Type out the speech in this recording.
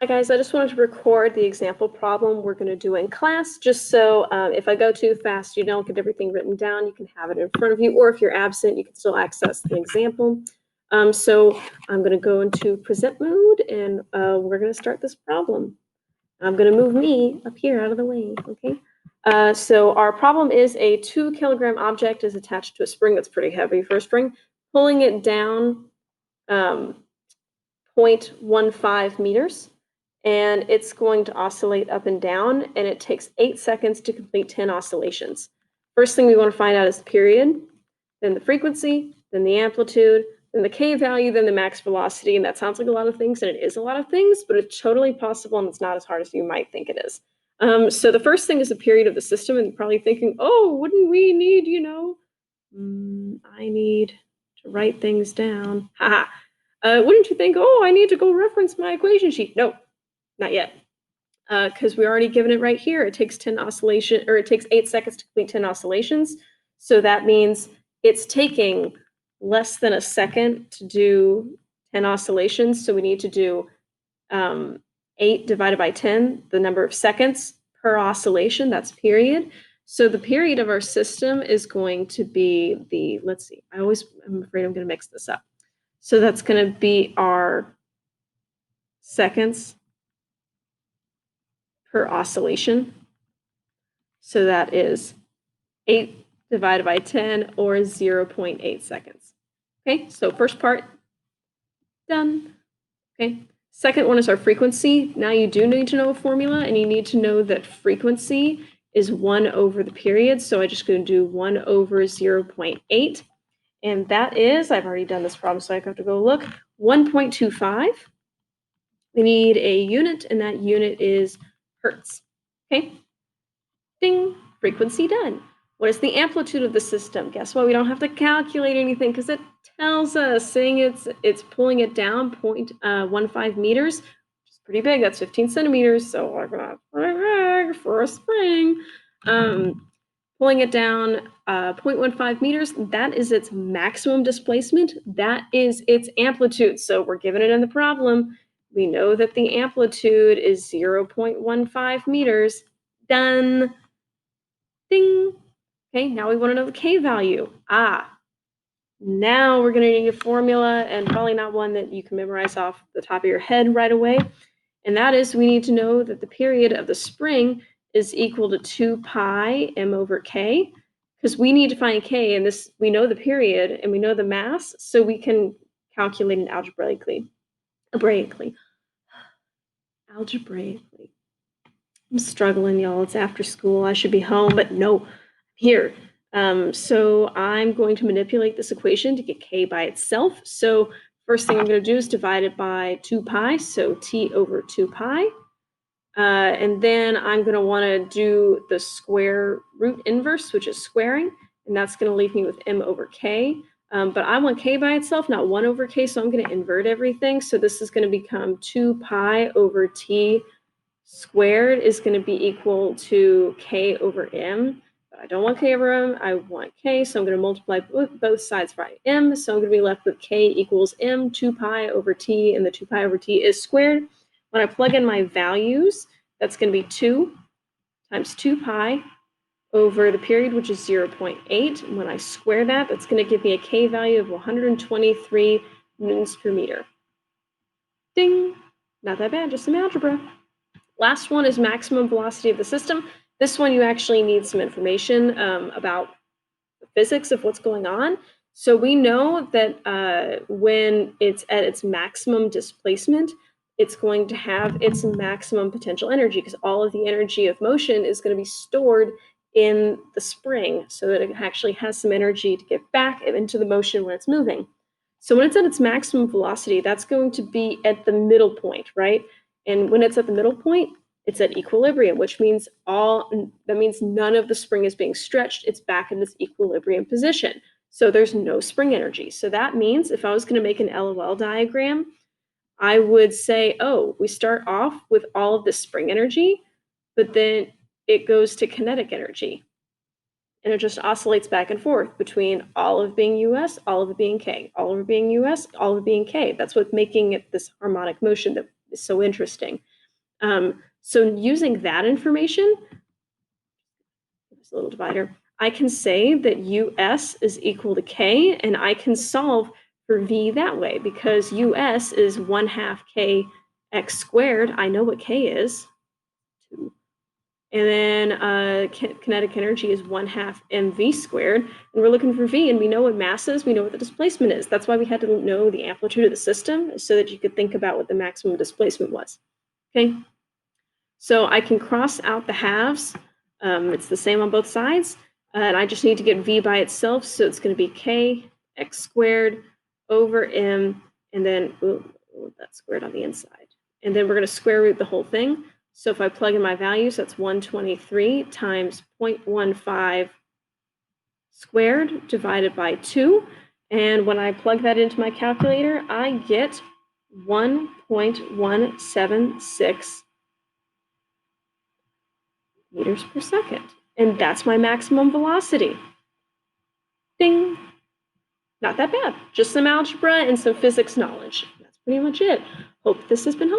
Hi guys, I just wanted to record the example problem we're going to do in class, just so if I go too fast, you don't get everything written down, you can have it in front of you, or if you're absent, you can still access the example. So I'm going to go into present mode, and we're going to start this problem. I'm going to move me up here out of the way, okay? So our problem is a 2 kilogram object is attached to a spring that's pretty heavy for a spring, pulling it down 0.15 meters. And it's going to oscillate up and down, and it takes 8 seconds to complete 10 oscillations. First thing we want to find out is the period, then the frequency, then the amplitude, then the K value, then the max velocity. And that sounds like a lot of things, and it is a lot of things, but it's totally possible, and it's not as hard as you might think it is. So the first thing is the period of the system, and you're probably thinking, oh, wouldn't we need, I need to write things down. Haha. Wouldn't you think, oh, I need to go reference my equation sheet? No, not yet, because we're already given it right here. It takes 10 oscillation, or it takes 8 seconds to complete 10 oscillations. So that means it's taking less than a second to do 10 oscillations. So we need to do 8 divided by 10, the number of seconds per oscillation, that's period. So the period of our system is going to be the, let's see, I'm afraid I'm going to mix this up. So that's going to be our seconds per oscillation. So that is 8 divided by 10, or 0.8 seconds. Okay, so first part, done. Okay, second one is our frequency. Now you do need to know a formula, and you need to know that frequency is 1 over the period. So I'm just going to do 1 over 0.8. And that is, I've already done this problem, so I have to go look, 1.25. We need a unit, and that unit is hertz. Okay, ding, frequency done. What is the amplitude of the system? Guess what? We don't have to calculate anything because it tells us, saying it's pulling it down 0.15 meters, which is pretty big. That's 15 centimeters. So we're gonna pretty big for a spring. Pulling it down 0.15 meters, that is its maximum displacement. That is its amplitude. So we're given it in the problem. We know that the amplitude is 0.15 meters. Done. Ding. Okay, now we want to know the K value. Now we're going to need a formula, and probably not one that you can memorize off the top of your head right away. And that is, we need to know that the period of the spring is equal to 2 pi m over k, because we need to find k, and this, we know the period and we know the mass, so we can calculate it algebraically. Algebraically. I'm struggling, y'all. It's after school. I should be home, but no, I'm here. So I'm going to manipulate this equation to get k by itself. So first thing I'm going to do is divide it by 2 pi, so t over 2 pi. And then I'm going to want to do the square root inverse, which is squaring, and that's going to leave me with m over k. But I want k by itself, not 1 over k, so I'm going to invert everything. So this is going to become 2 pi over t squared is going to be equal to k over m. But I don't want k over m, I want k, so I'm going to multiply both sides by m. So I'm going to be left with k equals m, 2 pi over t, and the 2 pi over t is squared. When I plug in my values, that's going to be 2 times 2 pi over the period, which is 0.8. When I square that, that's going to give me a k value of 123 newtons per meter. Ding! Not that bad, just some algebra. Last one is maximum velocity of the system. This one you actually need some information about the physics of what's going on. So we know that when it's at its maximum displacement, it's going to have its maximum potential energy, because all of the energy of motion is going to be stored in the spring, so that it actually has some energy to get back into the motion when it's moving. So when it's at its maximum velocity, that's going to be at the middle point, right? And when it's at the middle point, it's at equilibrium, which means none of the spring is being stretched. It's back in this equilibrium position. So there's no spring energy. So that means if I was going to make an LOL diagram, I would say, oh, we start off with all of the spring energy, but then it goes to kinetic energy. And it just oscillates back and forth between all of being US, all of it being K, all of it being US, all of it being K. That's what's making it this harmonic motion that is so interesting. So using that information, this little divider, I can say that US is equal to K, and I can solve for V that way because US is 1/2 K x squared. I know what K is. 2. And then kinetic energy is 1/2 mv squared. And we're looking for V, and we know what mass is. We know what the displacement is. That's why we had to know the amplitude of the system so that you could think about what the maximum displacement was. Okay. So I can cross out the halves. It's the same on both sides. And I just need to get V by itself. So it's going to be K x squared over M, and then that's squared on the inside. And then we're going to square root the whole thing. So if I plug in my values, that's 123 times 0.15 squared divided by 2. And when I plug that into my calculator, I get 1.176 meters per second. And that's my maximum velocity. Ding! Not that bad. Just some algebra and some physics knowledge. That's pretty much it. Hope this has been helpful.